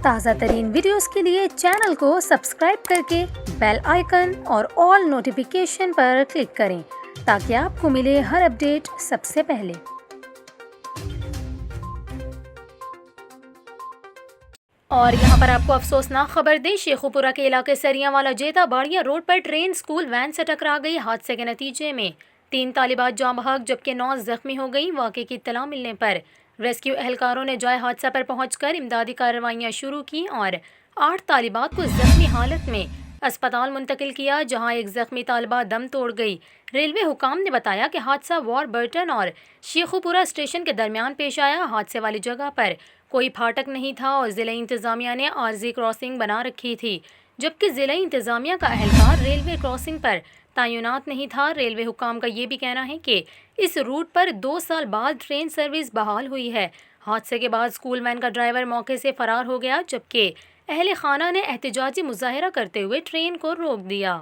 تازہ ترین ویڈیوز کے لیے چینل کو سبسکرائب کر کے بیل آئیکن اور آل نوٹیفیکیشن پر کلک کریں تاکہ آپ کو ملے ہر اپڈیٹ سب سے پہلے۔ اور یہاں پر آپ کو افسوسناک خبر دیں، شیخوپورہ کے علاقے سریاں والا جیتا باڑیا روڈ پر ٹرین اسکول وین سے ٹکرا گئی۔ حادثے کے نتیجے میں 3 طالبات جاں بحق جبکہ 9 زخمی ہو گئیں۔ واقعے کی اطلاع ملنے پر ریسکیو اہلکاروں نے جائے حادثہ پر پہنچ کر امدادی کارروائیاں شروع کی اور 8 طالبات کو زخمی حالت میں اسپتال منتقل کیا، جہاں ایک زخمی طالبہ دم توڑ گئی۔ ریلوے حکام نے بتایا کہ حادثہ وار برٹن اور شیخوپورہ اسٹیشن کے درمیان پیش آیا۔ حادثے والی جگہ پر کوئی پھاٹک نہیں تھا اور ضلعی انتظامیہ نے عارضی کراسنگ بنا رکھی تھی، جبکہ ضلعی انتظامیہ کا اہلکار ریلوے کراسنگ پر تعینات نہیں تھا۔ ریلوے حکام کا یہ بھی کہنا ہے کہ اس روٹ پر 2 سال بعد ٹرین سروس بحال ہوئی ہے۔ حادثے کے بعد اسکول وین کا ڈرائیور موقع سے فرار ہو گیا، جبکہ اہل خانہ نے احتجاجی مظاہرہ کرتے ہوئے ٹرین کو روک دیا۔